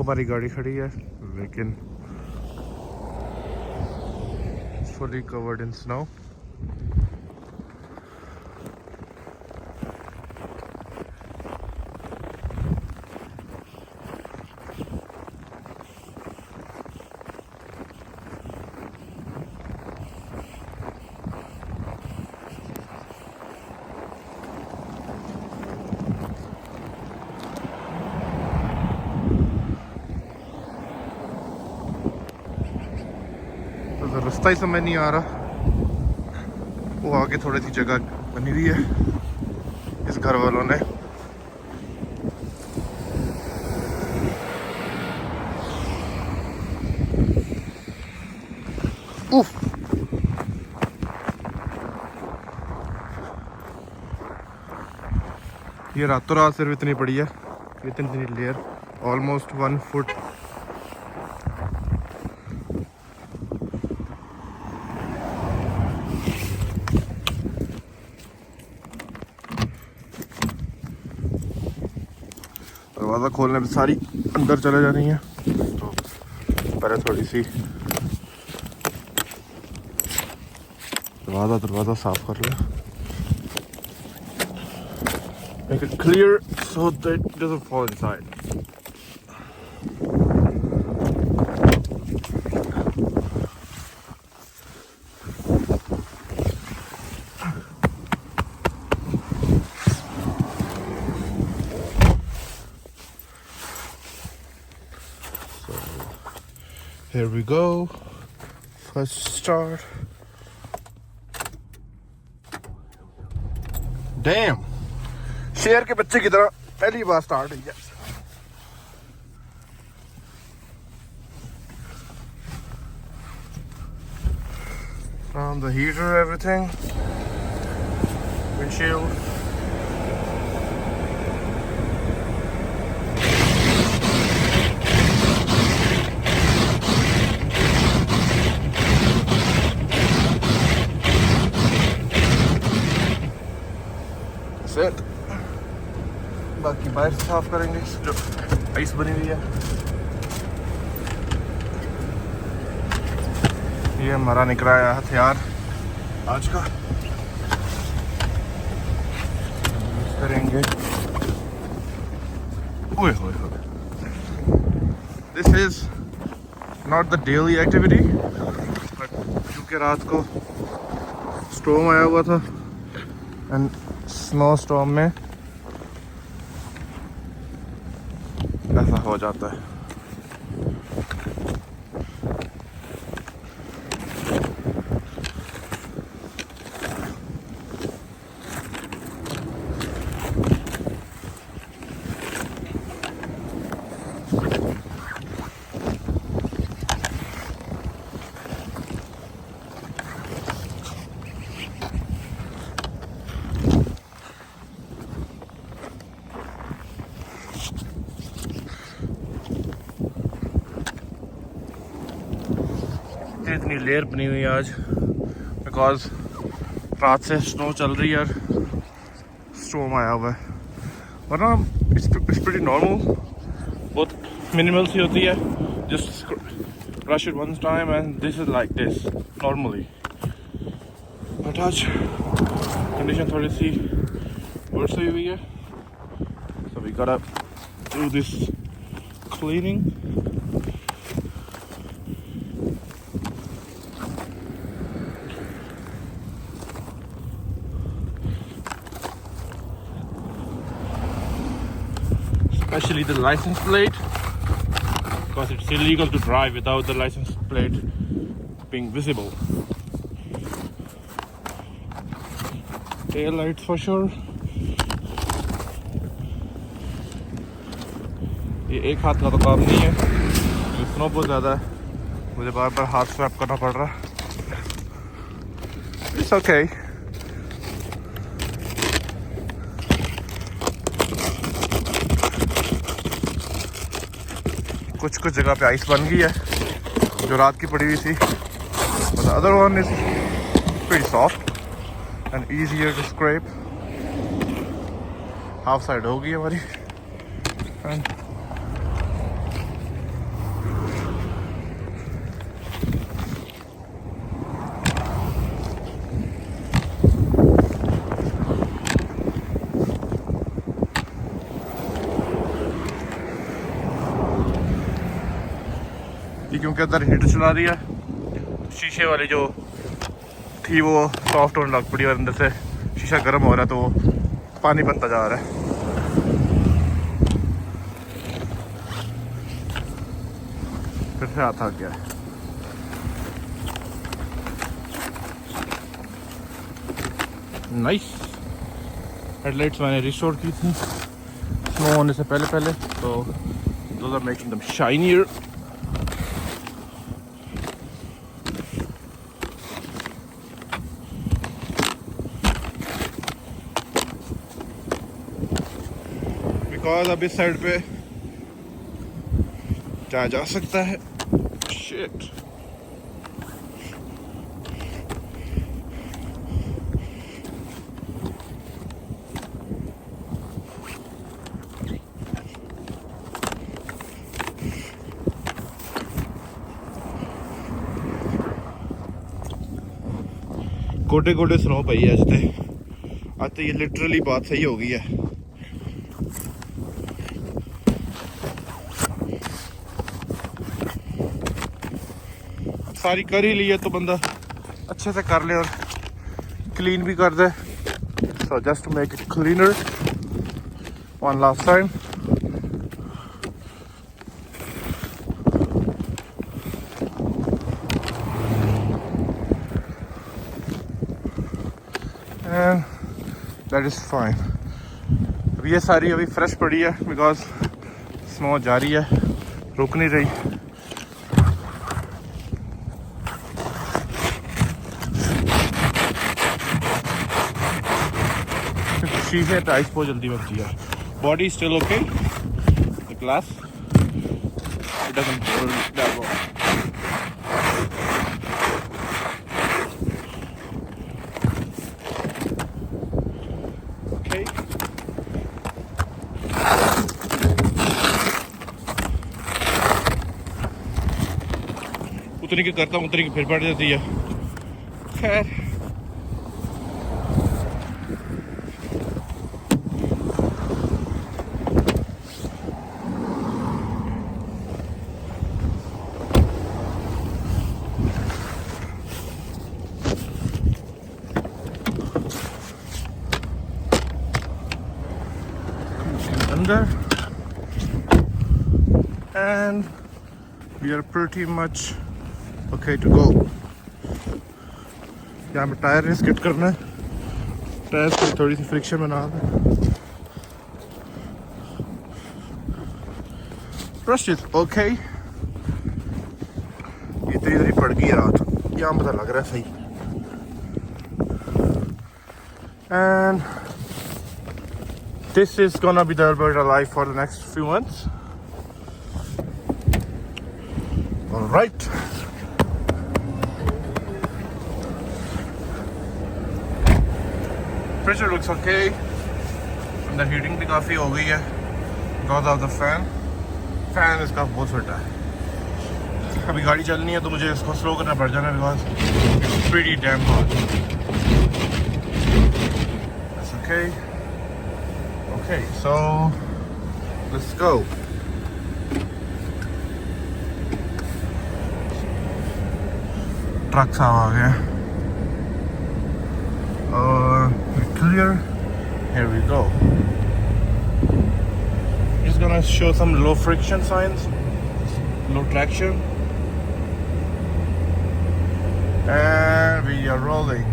हमारी गाड़ी खड़ी है लेकिन फुली कवर्ड इन स्नो। तो रास्ता ही समझ नहीं आ रहा। वो आगे थोड़ी सी जगह बनी हुई है इस घर वालों ने। उफ, ये रातों रात सिर्फ इतनी पड़ी है, इतनी लेयर, ऑलमोस्ट 1 फुट। दरवाज़ा खोलने पे सारी अंदर चले जा रही हैं, तो पहले थोड़ी सी दरवाज़ा साफ कर लो, make it clear so that it doesn't fall inside. Here we go. First start. Damn. शेर के बच्चे की तरह पहली बार स्टार्ट हुई है। From the heater, everything. Windshield. That's it. बाकी बाहर साफ करेंगे जो आइस बनी हुई है। ये हमारा निकला है हथियार आज का, यूज करेंगे। ओए होए होए, this is not the daily activity, but क्योंकि रात को स्टॉर्म आया हुआ था एंड स्नो स्टॉर्म में ऐसा हो जाता है। इतनी लेयर बनी हुई है आज बिकॉज रात से स्नो चल रही है और स्टॉर्म आया हुआ है, वरना इट्स प्रीटी नॉर्मल, बहुत मिनिमल सी होती है, just brush it one time and this is like this normally. But आज कंडीशन थोड़ी सी वर्स हुई है, so we got to do this cleaning. Especially the license plate, because it's illegal to drive without the license plate being visible. Tail lights for sure. ये एक हाथ का तो काम नहीं है, स्नो बहुत ज़्यादा है, मुझे बार बार हाथ स्वैप करना पड़ रहा है। It's okay. कुछ जगह पे आइस बन गई है जो रात की पड़ी हुई थी, but the other one is pretty soft and easier to scrape. Half side हो गई हमारी, and के अंदर हीटर चला दिया, शीशे वाली जो थी वो सॉफ्ट होने लग पड़ी और अंदर से शीशा गर्म हो रहा है तो पानी बनता जा रहा है। फिर से हाथ आ गया। नाइस। हेडलाइट्स मैंने रिस्टोर की थी स्नो होने से पहले तो those are making them shinier. Because अब इस साइड पे जाया जा सकता है। शिट। गोटे गोटे स्नो पई है अज तो ये लिटरली बात सही हो गई है। सारी कर ही ली है तो बंदा अच्छे से कर ले और क्लीन भी कर दे। So just make it cleaner one last time. And that is fine. अब ये सारी अभी फ्रेश पड़ी है बिकॉज स्नो जारी है, रुक नहीं रही। शीशे पे आइस बहुत जल्दी बनती है। Body still okay, the glass it doesn't hold that well. Okay, उतनी की करता हूँ, उतनी की फिर बढ़ जाती है। खैर under and we are pretty much okay to go. यहाँ पे टायर ने स्किड करना है, टायर से थोड़ी सी फ्रिक्शन बना दें। Brush is okay. इतनी इधर ही पड़ गई रात, यहाँ पता लग रहा है सही। and this is gonna be the Alberta life for the next few months. All right. Pressure looks okay. अंदर हीटिंग भी काफ़ी हो गई है because of the fan. Fan इसका बहुत छोटा है। अभी गाड़ी चलनी है तो मुझे इसको स्लो करना पड़ जाना because it's pretty damn hot. That's okay. Okay, so let's go. Trucks आ गए और we're clear. Here we go. Just gonna show some low friction signs, low traction, and we are rolling.